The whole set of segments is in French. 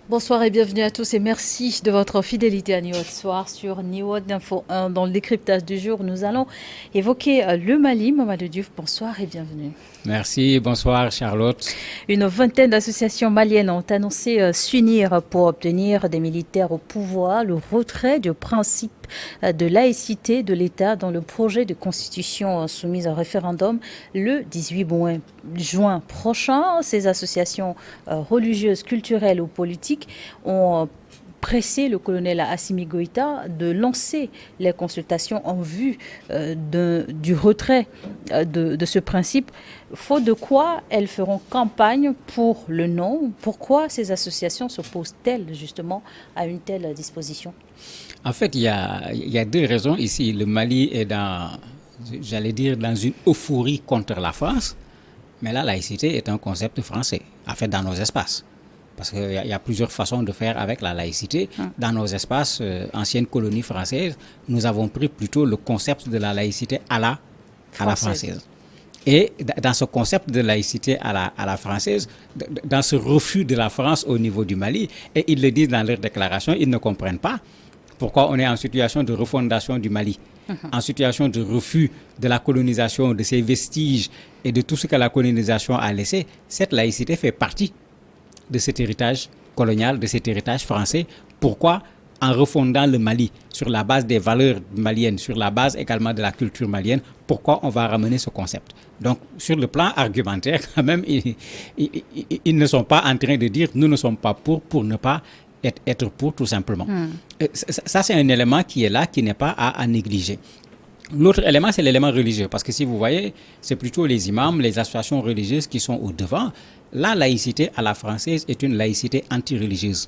Bonsoir et bienvenue à tous et merci de votre fidélité à Niwad Soir sur Niwad Info 1. Dans le décryptage du jour, nous allons évoquer le Mali. Mamadou Diouf, bonsoir et bienvenue. Merci, bonsoir Charlotte. Une vingtaine d'associations maliennes ont annoncé s'unir pour obtenir des militaires au pouvoir le retrait du principe de laïcité de l'État dans le projet de constitution soumis au référendum le 18 juin prochain. Ces associations religieuses, culturelles ou politiques ont pressé le colonel Assimi Goïta de lancer les consultations en vue du retrait de ce principe, faute de quoi elles feront campagne pour le non. Pourquoi ces associations s'opposent-elles justement à une telle disposition? En fait, il y a deux raisons ici. Le Mali est j'allais dire, dans une euphorie contre la France, mais la laïcité est un concept français, en fait, dans nos espaces. Parce qu'il y a plusieurs façons de faire avec la laïcité. Dans nos espaces, anciennes colonies françaises, nous avons pris plutôt le concept de la laïcité à la française. Et dans ce concept de laïcité à la française, dans ce refus de la France au niveau du Mali, et ils le disent dans leur déclaration, ils ne comprennent pas pourquoi on est en situation de refondation du Mali, en situation de refus de la colonisation, de ses vestiges et de tout ce que la colonisation a laissé. Cette laïcité fait partie de cet héritage colonial, de cet héritage français. Pourquoi, en refondant le Mali sur la base des valeurs maliennes, sur la base également de la culture malienne, pourquoi on va ramener ce concept? Donc, sur le plan argumentaire, quand même, ils ne sont pas en train de dire nous ne sommes pas pour ne pas être pour, tout simplement. Ça, c'est un élément qui est là, qui n'est pas à négliger. L'autre élément, c'est l'élément religieux. Parce que si vous voyez, c'est plutôt les imams, les associations religieuses qui sont au devant. La laïcité à la française est une laïcité anti-religieuse.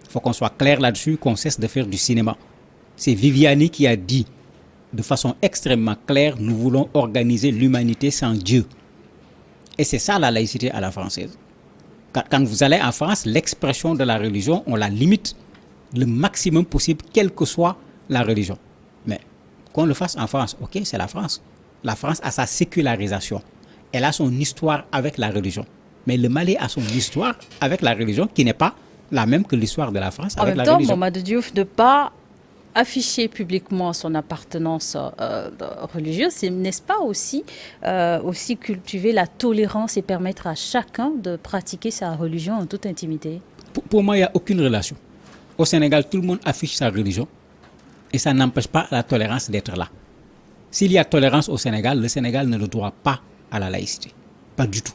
Il faut qu'on soit clair là-dessus, qu'on cesse de faire du cinéma. C'est Viviani qui a dit de façon extrêmement claire, nous voulons organiser l'humanité sans Dieu. Et c'est ça la laïcité à la française. Quand vous allez en France, l'expression de la religion, on la limite le maximum possible, quelle que soit la religion. Mais qu'on le fasse en France, ok, c'est la France. La France a sa sécularisation. Elle a son histoire avec la religion. Mais le Mali a son histoire avec la religion qui n'est pas la même que l'histoire de la France avec la religion. En même temps, Mamadou Diouf, de ne pas afficher publiquement son appartenance religieuse, n'est-ce pas aussi cultiver la tolérance et permettre à chacun de pratiquer sa religion en toute intimité? Pour moi, il n'y a aucune relation. Au Sénégal, tout le monde affiche sa religion et ça n'empêche pas la tolérance d'être là. S'il y a tolérance au Sénégal, le Sénégal ne le doit pas à la laïcité. Pas du tout.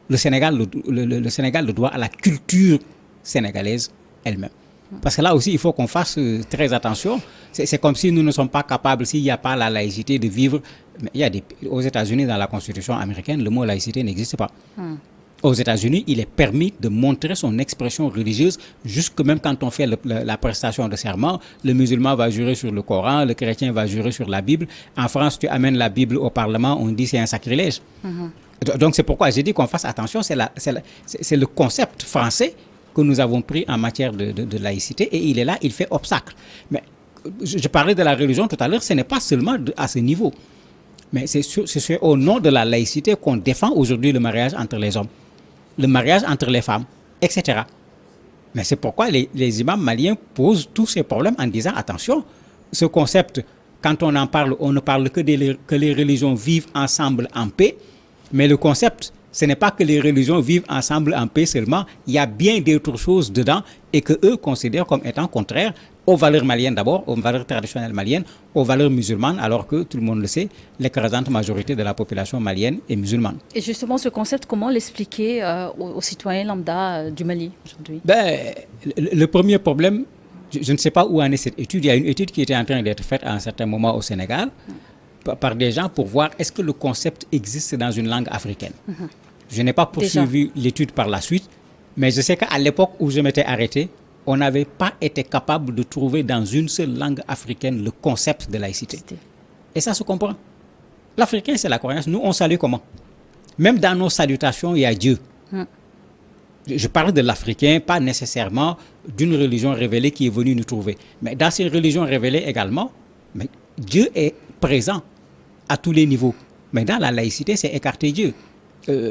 Le Sénégal le doit à la culture sénégalaise elle-même. Parce que là aussi, il faut qu'on fasse très attention. C'est comme si nous ne sommes pas capables, s'il n'y a pas la laïcité, de vivre. Mais aux États-Unis, dans la Constitution américaine, le mot laïcité n'existe pas. Aux États-Unis, il est permis de montrer son expression religieuse, jusque même quand on fait la prestation de serment. Le musulman va jurer sur le Coran, le chrétien va jurer sur la Bible. En France, tu amènes la Bible au Parlement, on dit c'est un sacrilège. Donc c'est pourquoi j'ai dit qu'on fasse attention. C'est le concept français que nous avons pris en matière de laïcité et il est là, il fait obstacle. Mais je parlais de la religion tout à l'heure, ce n'est pas seulement à ce niveau. Mais c'est au nom de la laïcité qu'on défend aujourd'hui le mariage entre les hommes, le mariage entre les femmes, etc. Mais c'est pourquoi les imams maliens posent tous ces problèmes en disant attention, ce concept, quand on en parle, on ne parle que les religions vivent ensemble en paix, mais le concept, ce n'est pas que les religions vivent ensemble en paix seulement, il y a bien d'autres choses dedans et qu'eux considèrent comme étant contraires aux valeurs maliennes d'abord, aux valeurs traditionnelles maliennes, aux valeurs musulmanes, alors que, tout le monde le sait, l'écrasante majorité de la population malienne est musulmane. Et justement, ce concept, comment l'expliquer aux citoyens lambda du Mali aujourd'hui? Le premier problème, je ne sais pas où en est cette étude, il y a une étude qui était en train d'être faite à un certain moment au Sénégal par des gens pour voir est-ce que le concept existe dans une langue africaine. Je n'ai pas poursuivi l'étude par la suite, mais je sais qu'à l'époque où je m'étais arrêté, on n'avait pas été capable de trouver dans une seule langue africaine le concept de laïcité. Et ça se comprend. L'africain, c'est la croyance. Nous, on salue comment? Même dans nos salutations, il y a Dieu. Je parle de l'Africain, pas nécessairement d'une religion révélée qui est venue nous trouver. Mais dans ces religions révélées également, mais Dieu est présent à tous les niveaux. Mais dans la laïcité, c'est écarter Dieu.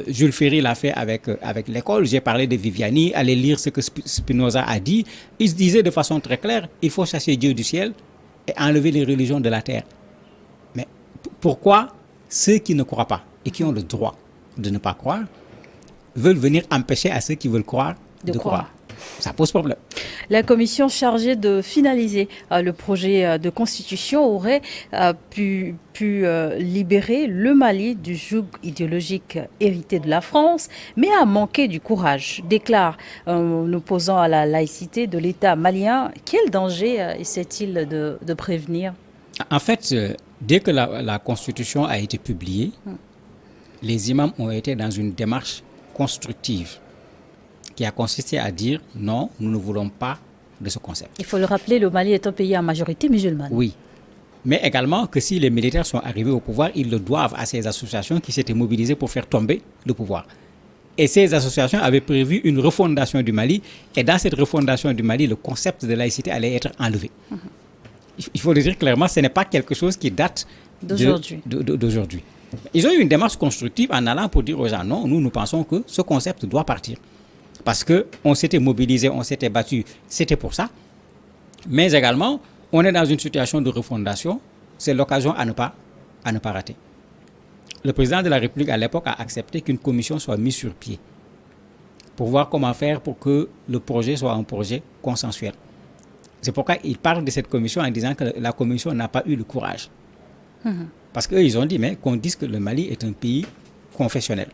Jules Ferry l'a fait avec l'école. J'ai parlé de Viviani, allez lire ce que Spinoza a dit. Il se disait de façon très claire, il faut chasser Dieu du ciel et enlever les religions de la terre. Mais pourquoi ceux qui ne croient pas et qui ont le droit de ne pas croire veulent venir empêcher à ceux qui veulent croire de croire? Ça pose problème. La commission chargée de finaliser le projet de constitution aurait pu libérer le Mali du joug idéologique hérité de la France, mais a manqué du courage, déclare en opposant à la laïcité de l'État malien. Quel danger essaie-t-il de prévenir? En fait, dès que la constitution a été publiée, les imams ont été dans une démarche constructive qui a consisté à dire non, nous ne voulons pas de ce concept. Il faut le rappeler, le Mali est un pays à majorité musulmane. Oui, mais également que si les militaires sont arrivés au pouvoir, ils le doivent à ces associations qui s'étaient mobilisées pour faire tomber le pouvoir. Et ces associations avaient prévu une refondation du Mali, et dans cette refondation du Mali, le concept de laïcité allait être enlevé. Il faut le dire clairement, ce n'est pas quelque chose qui date d'aujourd'hui. Ils ont eu une démarche constructive en allant pour dire aux gens non, nous pensons que ce concept doit partir. Parce qu'on s'était mobilisé, on s'était battu, c'était pour ça. Mais également, on est dans une situation de refondation, c'est l'occasion à ne pas rater. Le président de la République à l'époque a accepté qu'une commission soit mise sur pied pour voir comment faire pour que le projet soit un projet consensuel. C'est pourquoi il parle de cette commission en disant que la commission n'a pas eu le courage. Parce qu'eux, ils ont dit, mais qu'on dise que le Mali est un pays confessionnel.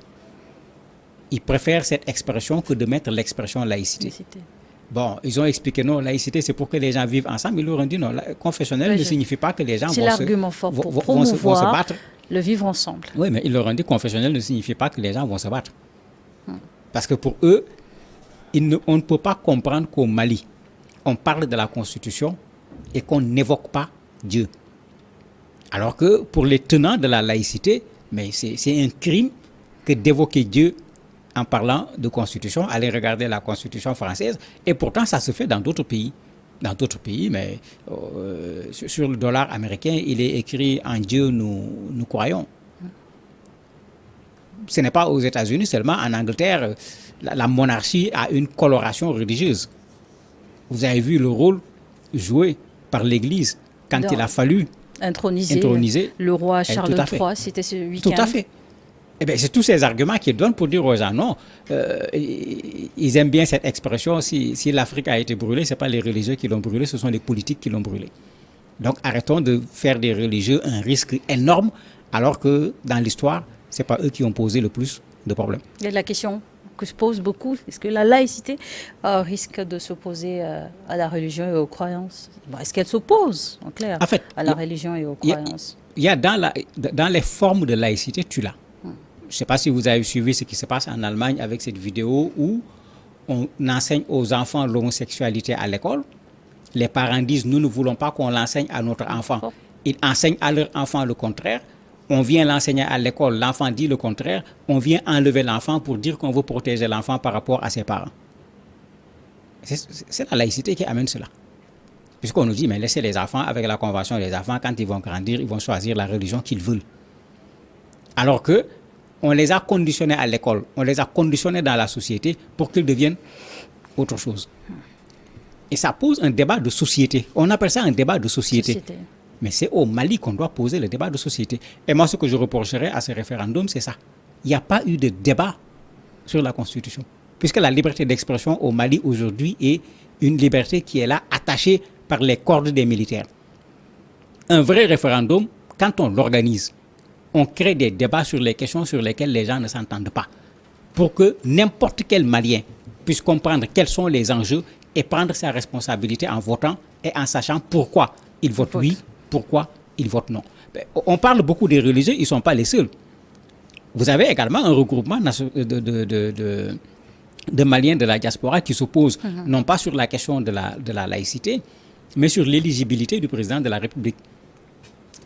Ils préfèrent cette expression que de mettre l'expression laïcité. Bon, ils ont expliqué non, laïcité c'est pour que les gens vivent ensemble. Ils leur ont dit non, confessionnel ne signifie pas que les gens c'est l'argument fort pour promouvoir se battre. Le vivre ensemble. Oui, mais ils leur ont dit confessionnel ne signifie pas que les gens vont se battre. Parce que pour eux, on ne peut pas comprendre qu'au Mali, on parle de la Constitution et qu'on n'évoque pas Dieu. Alors que pour les tenants de la laïcité, mais c'est un crime que d'évoquer Dieu en parlant de constitution. Allez regarder la constitution française, et pourtant ça se fait dans d'autres pays. Dans d'autres pays, mais sur le dollar américain, il est écrit en Dieu nous croyons. Ce n'est pas aux États-Unis seulement, en Angleterre, la monarchie a une coloration religieuse. Vous avez vu le rôle joué par l'Église quand il a fallu introniser le roi Charles III, c'était ce week-end. Tout à fait. Eh bien, c'est tous ces arguments qu'ils donnent pour dire aux gens non. Ils aiment bien cette expression, si l'Afrique a été brûlée, ce n'est pas les religieux qui l'ont brûlée, ce sont les politiques qui l'ont brûlée. Donc arrêtons de faire des religieux un risque énorme, alors que dans l'histoire, ce n'est pas eux qui ont posé le plus de problèmes. Il y a la question que se pose beaucoup, est-ce que la laïcité risque de s'opposer à la religion et aux croyances? Est-ce qu'elle s'oppose, en clair, en fait, à la religion et aux croyances? Il y a dans les formes de laïcité, tu l'as. Je ne sais pas si vous avez suivi ce qui se passe en Allemagne avec cette vidéo où on enseigne aux enfants l'homosexualité à l'école. Les parents disent, nous ne voulons pas qu'on l'enseigne à notre enfant. Ils enseignent à leur enfant le contraire. On vient l'enseigner à l'école, l'enfant dit le contraire. On vient enlever l'enfant pour dire qu'on veut protéger l'enfant par rapport à ses parents. C'est la laïcité qui amène cela. Puisqu'on nous dit, mais laissez les enfants, avec la convention des enfants, quand ils vont grandir, ils vont choisir la religion qu'ils veulent. Alors que on les a conditionnés à l'école, on les a conditionnés dans la société pour qu'ils deviennent autre chose. Et ça pose un débat de société. On appelle ça un débat de société. Mais c'est au Mali qu'on doit poser le débat de société. Et moi, ce que je reprocherais à ce référendum, c'est ça. Il n'y a pas eu de débat sur la Constitution. Puisque la liberté d'expression au Mali aujourd'hui est une liberté qui est là, attachée par les cordes des militaires. Un vrai référendum, quand on l'organise, on crée des débats sur les questions sur lesquelles les gens ne s'entendent pas. Pour que n'importe quel Malien puisse comprendre quels sont les enjeux et prendre sa responsabilité en votant et en sachant pourquoi il vote oui, pourquoi il vote non. On parle beaucoup des religieux, ils ne sont pas les seuls. Vous avez également un regroupement de Maliens de la diaspora qui s'opposent non pas sur la question de la laïcité, mais sur l'éligibilité du président de la République.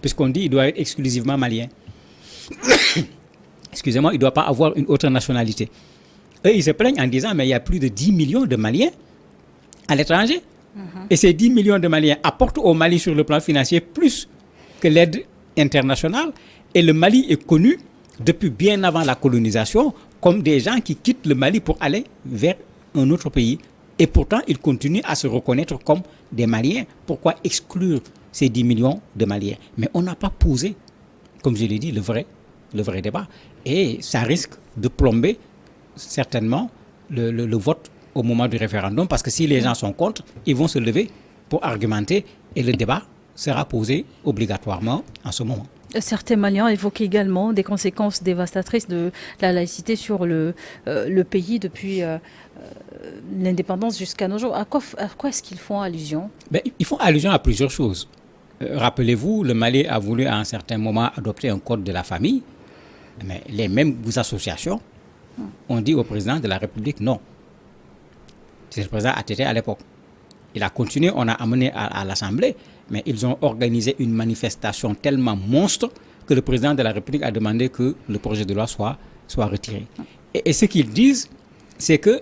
Puisqu'on dit qu'il doit être exclusivement malien. Excusez-moi, il ne doit pas avoir une autre nationalité. Eux, ils se plaignent en disant, mais il y a plus de 10 millions de Maliens à l'étranger. Et ces 10 millions de Maliens apportent au Mali sur le plan financier plus que l'aide internationale. Et le Mali est connu depuis bien avant la colonisation, comme des gens qui quittent le Mali pour aller vers un autre pays. Et pourtant, ils continuent à se reconnaître comme des Maliens. Pourquoi exclure ces 10 millions de Maliens? Mais on n'a pas posé, comme je l'ai dit, le vrai débat. Et ça risque de plomber certainement le vote au moment du référendum, parce que si les gens sont contre, ils vont se lever pour argumenter et le débat sera posé obligatoirement en ce moment. Certains Maliens évoquent également des conséquences dévastatrices de la laïcité sur le pays depuis l'indépendance jusqu'à nos jours. À quoi est-ce qu'ils font allusion? Ils font allusion à plusieurs choses. Rappelez-vous, le Mali a voulu à un certain moment adopter un code de la famille, mais les mêmes associations ont dit au président de la République non. C'est le président ATT à l'époque. Il a continué, on a amené à l'Assemblée, mais ils ont organisé une manifestation tellement monstre que le président de la République a demandé que le projet de loi soit retiré. Et ce qu'ils disent, c'est que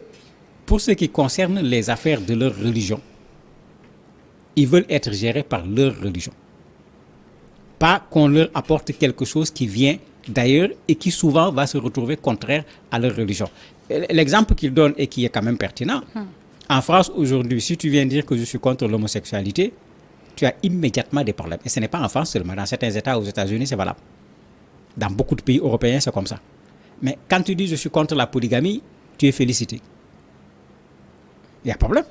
pour ce qui concerne les affaires de leur religion, ils veulent être gérés par leur religion. Pas qu'on leur apporte quelque chose qui vient d'ailleurs et qui souvent va se retrouver contraire à leur religion. L'exemple qu'ils donnent et qui est quand même pertinent, en France aujourd'hui, si tu viens dire que je suis contre l'homosexualité, tu as immédiatement des problèmes. Et ce n'est pas en France seulement, dans certains États aux États-Unis, c'est valable. Dans beaucoup de pays européens, c'est comme ça. Mais quand tu dis je suis contre la polygamie, tu es félicité. Il y a un problème.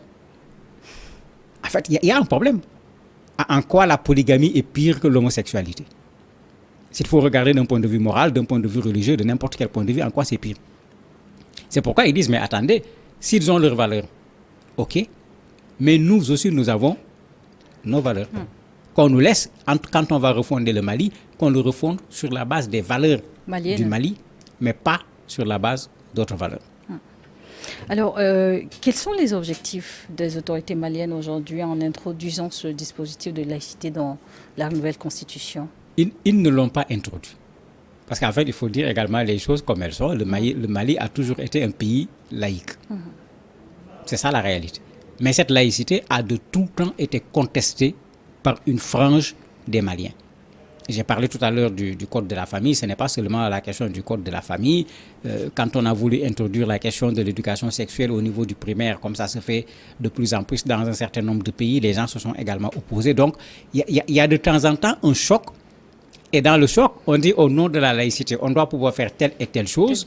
En fait, il y a un problème. En quoi la polygamie est pire que l'homosexualité? S'il faut regarder d'un point de vue moral, d'un point de vue religieux, de n'importe quel point de vue, en quoi c'est pire? C'est pourquoi ils disent, mais attendez, s'ils ont leurs valeurs, ok, mais nous aussi, nous avons nos valeurs. Qu'on nous laisse, quand on va refonder le Mali, qu'on le refonde sur la base des valeurs du Mali, mais pas sur la base d'autres valeurs. Alors, quels sont les objectifs des autorités maliennes aujourd'hui en introduisant ce dispositif de laïcité dans la nouvelle constitution? Ils ne l'ont pas introduit. Parce qu'en fait, il faut dire également les choses comme elles sont. Le Mali a toujours été un pays laïque. C'est ça la réalité. Mais cette laïcité a de tout temps été contestée par une frange des Maliens. J'ai parlé tout à l'heure du code de la famille. Ce n'est pas seulement la question du code de la famille. Quand on a voulu introduire la question de l'éducation sexuelle au niveau du primaire, comme ça se fait de plus en plus dans un certain nombre de pays, les gens se sont également opposés. Donc, il y a de temps en temps un choc. Et dans le choc, on dit au nom de la laïcité, on doit pouvoir faire telle et telle chose.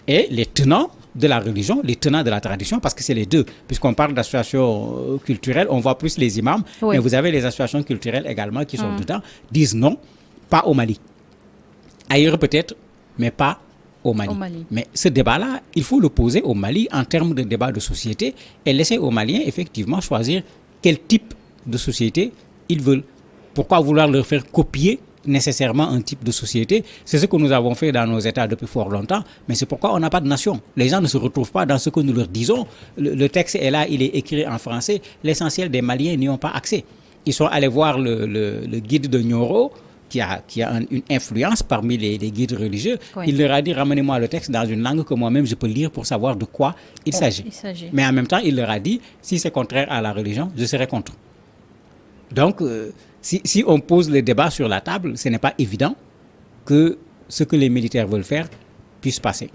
Et les tenants de la religion, les tenants de la tradition, parce que c'est les deux. Puisqu'on parle d'associations culturelles, on voit plus les imams, mais vous avez les associations culturelles également qui sont dedans, disent non, pas au Mali. Ailleurs peut-être, mais pas au Mali. Mais ce débat-là, il faut le poser au Mali en termes de débat de société et laisser aux Maliens effectivement choisir quel type de société ils veulent. Pourquoi vouloir leur faire copier nécessairement un type de société? C'est ce que nous avons fait dans nos États depuis fort longtemps, mais c'est pourquoi on n'a pas de nation. Les gens ne se retrouvent pas dans ce que nous leur disons. Le texte est là, il est écrit en français. L'essentiel des Maliens n'y ont pas accès. Ils sont allés voir le guide de Nioro, qui a une influence parmi les guides religieux. Il leur a dit, ramenez-moi le texte dans une langue que moi-même je peux lire pour savoir de quoi il s'agit. Mais en même temps, il leur a dit, si c'est contraire à la religion, je serai contre. Donc, si on pose le débat sur la table, ce n'est pas évident que ce que les militaires veulent faire puisse passer.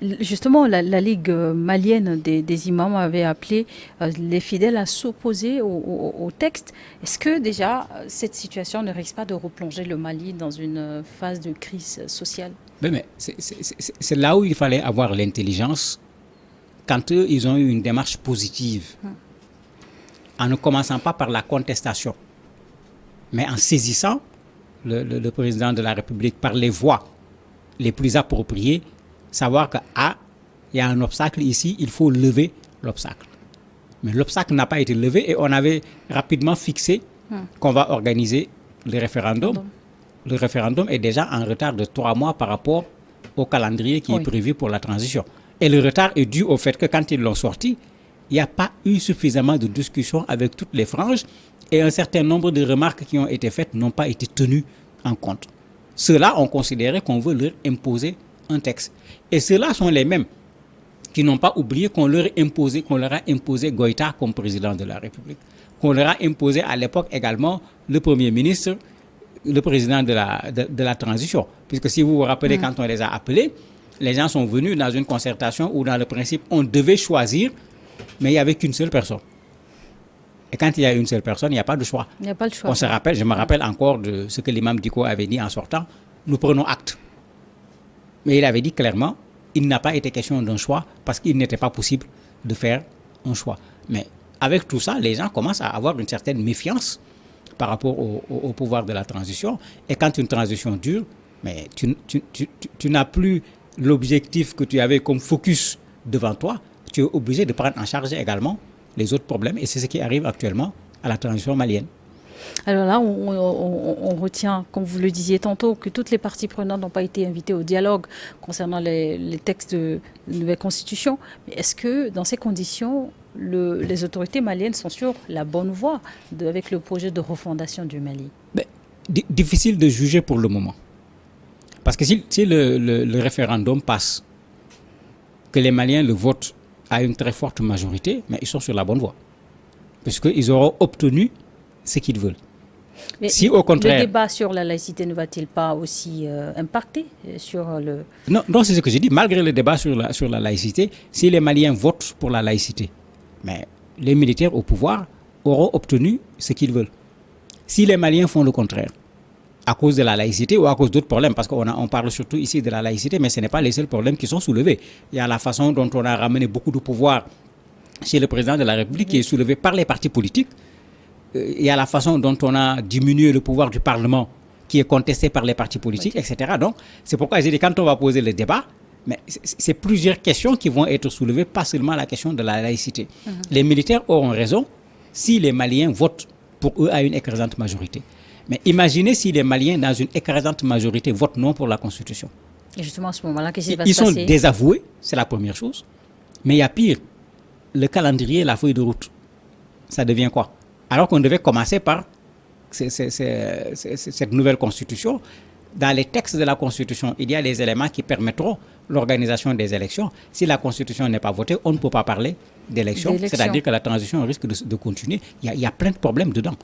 Justement, la Ligue malienne des imams avait appelé les fidèles à s'opposer au texte. Est-ce que déjà, cette situation ne risque pas de replonger le Mali dans une phase de crise sociale? Mais c'est là où il fallait avoir l'intelligence quand eux, ils ont eu une démarche positive. En ne commençant pas par la contestation, mais en saisissant le président de la République par les voies les plus appropriées, savoir que il y a un obstacle ici, il faut lever l'obstacle. Mais l'obstacle n'a pas été levé et on avait rapidement fixé qu'on va organiser le référendum. Le référendum est déjà en retard de 3 mois par rapport au calendrier qui est prévu pour la transition. Et le retard est dû au fait que quand ils l'ont sorti, il n'y a pas eu suffisamment de discussions avec toutes les franges et un certain nombre de remarques qui ont été faites n'ont pas été tenues en compte. Ceux-là ont considéré qu'on veut leur imposer un texte. Et ceux-là sont les mêmes qui n'ont pas oublié qu'on leur a imposé Goïta comme président de la République, qu'on leur a imposé à l'époque également le Premier ministre le président de la transition. Puisque si vous vous rappelez, quand on les a appelés, les gens sont venus dans une concertation où, dans le principe, on devait choisir, mais il n'y avait qu'une seule personne. Et quand il y a une seule personne, il n'y a pas de choix. Il n'y a pas de choix. Je me rappelle encore de ce que l'imam Diko avait dit en sortant. Nous prenons acte. Mais il avait dit clairement, il n'a pas été question d'un choix parce qu'il n'était pas possible de faire un choix. Mais avec tout ça, les gens commencent à avoir une certaine méfiance par rapport au pouvoir de la transition. Et quand une transition dure, mais tu n'as plus l'objectif que tu avais comme focus devant toi. Tu es obligé de prendre en charge également les autres problèmes. Et c'est ce qui arrive actuellement à la transition malienne. Alors là, on retient, comme vous le disiez tantôt, que toutes les parties prenantes n'ont pas été invitées au dialogue concernant les textes de nouvelle constitution. Mais est-ce que, dans ces conditions, les autorités maliennes sont sur la bonne voie avec le projet de refondation du Mali? Difficile de juger pour le moment. Parce que si le référendum passe, que les Maliens le votent à une très forte majorité, mais ils sont sur la bonne voie. Puisqu'ils auront obtenu ce qu'ils veulent. Mais si au contraire, le débat sur la laïcité ne va-t-il pas aussi impacter sur le... Non, c'est ce que j'ai dit. Malgré le débat sur la laïcité, si les Maliens votent pour la laïcité, mais les militaires au pouvoir auront obtenu ce qu'ils veulent. Si les Maliens font le contraire, à cause de la laïcité ou à cause d'autres problèmes, parce qu'on parle surtout ici de la laïcité, mais ce n'est pas les seuls problèmes qui sont soulevés. Il y a la façon dont on a ramené beaucoup de pouvoir chez le président de la République qui est soulevé par les partis politiques. Il y a la façon dont on a diminué le pouvoir du Parlement qui est contesté par les partis politiques, etc. Donc, c'est pourquoi j'ai dit, quand on va poser le débat, mais c'est plusieurs questions qui vont être soulevées, pas seulement la question de la laïcité. Les militaires auront raison si les Maliens votent pour eux à une écrasante majorité. Mais imaginez si les Maliens, dans une écrasante majorité, votent non pour la Constitution. Et justement, à ce moment-là, qu'est-ce qui va se passer? Ils sont désavoués, c'est la première chose. Mais il y a pire, le calendrier, la feuille de route. Ça devient quoi? Alors qu'on devait commencer par cette nouvelle Constitution. Dans les textes de la Constitution, il y a des éléments qui permettront l'organisation des élections. Si la Constitution n'est pas votée, on ne peut pas parler d'élections. C'est-à-dire que la transition risque de continuer. Il y a plein de problèmes dedans.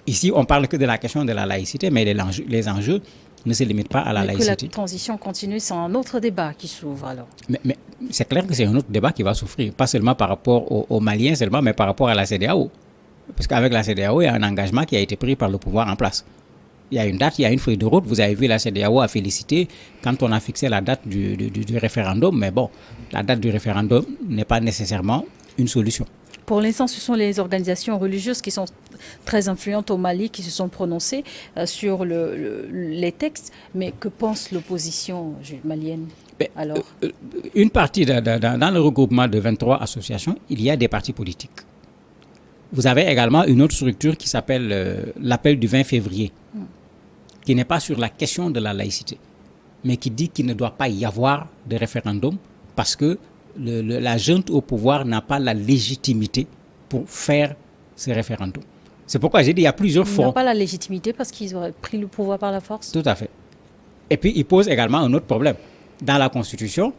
Ici, on parle que de la question de la laïcité, mais les enjeux ne se limitent pas à la laïcité. Que la transition continue, c'est un autre débat qui s'ouvre alors. Mais c'est clair que c'est un autre débat qui va souffrir, pas seulement par rapport aux Maliens seulement, mais par rapport à la CEDEAO. Parce qu'avec la CEDEAO, il y a un engagement qui a été pris par le pouvoir en place. Il y a une date, il y a une feuille de route. Vous avez vu, la CEDEAO a félicité quand on a fixé la date du référendum. Mais bon, la date du référendum n'est pas nécessairement une solution. Pour l'instant, ce sont les organisations religieuses qui sont très influentes au Mali qui se sont prononcées sur les textes. Mais que pense l'opposition malienne alors? Une partie, dans le regroupement de 23 associations, il y a des partis politiques. Vous avez également une autre structure qui s'appelle l'appel du 20 février, qui n'est pas sur la question de la laïcité, mais qui dit qu'il ne doit pas y avoir de référendum parce que la junte au pouvoir n'a pas la légitimité pour faire ce référendum. C'est pourquoi j'ai dit qu'il y a plusieurs fronts. Ils n'ont pas la légitimité parce qu'ils auraient pris le pouvoir par la force. Tout à fait. Et puis, il pose également un autre problème. Dans la Constitution,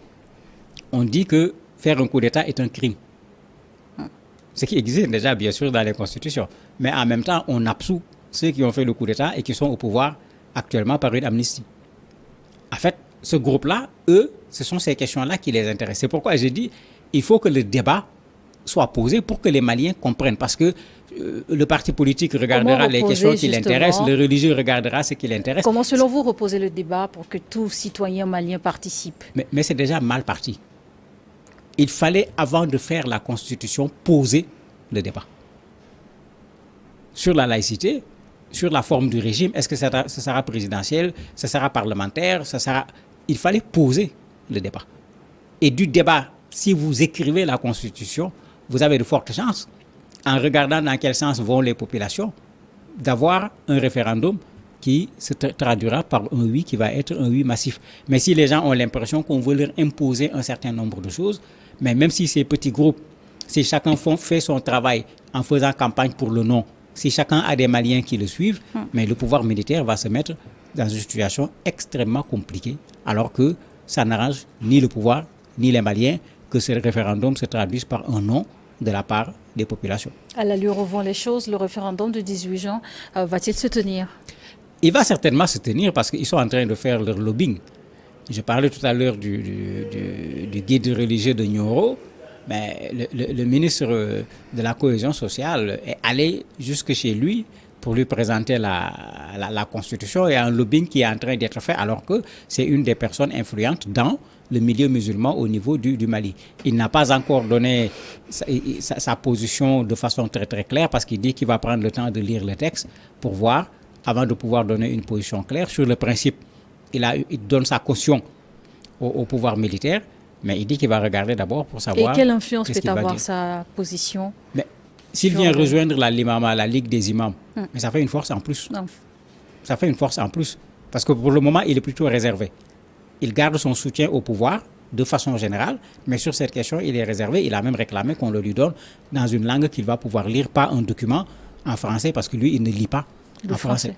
on dit que faire un coup d'État est un crime. Ce qui existe déjà, bien sûr, dans les constitutions. Mais en même temps, on absout ceux qui ont fait le coup d'État et qui sont au pouvoir actuellement par une amnistie. En fait, ce groupe-là, eux, ce sont ces questions-là qui les intéressent. C'est pourquoi j'ai dit il faut que le débat soit posé pour que les Maliens comprennent. Parce que le parti politique regardera les questions qui l'intéressent, le religieux regardera ce qui l'intéresse. Comment, selon vous, reposer le débat pour que tout citoyen malien participe? Mais c'est déjà mal parti. Il fallait, avant de faire la Constitution, poser le débat. Sur la laïcité, sur la forme du régime, est-ce que ça sera présidentiel, ça sera parlementaire, il fallait poser le débat. Et du débat, si vous écrivez la Constitution, vous avez de fortes chances, en regardant dans quel sens vont les populations, d'avoir un référendum qui se traduira par un oui qui va être un oui massif. Mais si les gens ont l'impression qu'on veut leur imposer un certain nombre de choses, mais même si ces petits groupes, si chacun fait son travail en faisant campagne pour le non, si chacun a des Maliens qui le suivent, mais le pouvoir militaire va se mettre dans une situation extrêmement compliquée, alors que ça n'arrange ni le pouvoir, ni les Maliens, que ce référendum se traduise par un non de la part des populations. À l'allure où vont les choses, le référendum du 18 juin va-t-il se tenir? Il va certainement se tenir parce qu'ils sont en train de faire leur lobbying. Je parlais tout à l'heure du guide religieux de Nioro. Mais le ministre de la Cohésion sociale est allé jusque chez lui pour lui présenter la Constitution et un lobbying qui est en train d'être fait alors que c'est une des personnes influentes dans le milieu musulman au niveau du Mali. Il n'a pas encore donné sa position de façon très très claire parce qu'il dit qu'il va prendre le temps de lire le texte pour voir avant de pouvoir donner une position claire. Sur le principe, il donne sa caution au pouvoir militaire, mais il dit qu'il va regarder d'abord pour savoir. Et quelle influence peut avoir sa position? Mais s'il vient rejoindre l'imama, la Ligue des imams, mais ça fait une force en plus. Non. Ça fait une force en plus. Parce que pour le moment, il est plutôt réservé. Il garde son soutien au pouvoir de façon générale, mais sur cette question, il est réservé. Il a même réclamé qu'on le lui donne dans une langue qu'il va pouvoir lire, pas un document en français, parce que lui, il ne lit pas en français.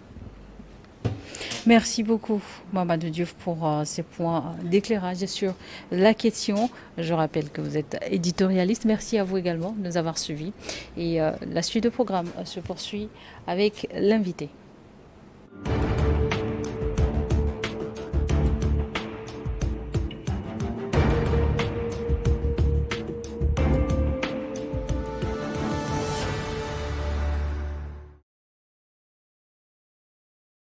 Merci beaucoup, Mamadou Diouf, pour ces points d'éclairage sur la question. Je rappelle que vous êtes éditorialiste. Merci à vous également de nous avoir suivis. Et la suite du programme se poursuit avec l'invité.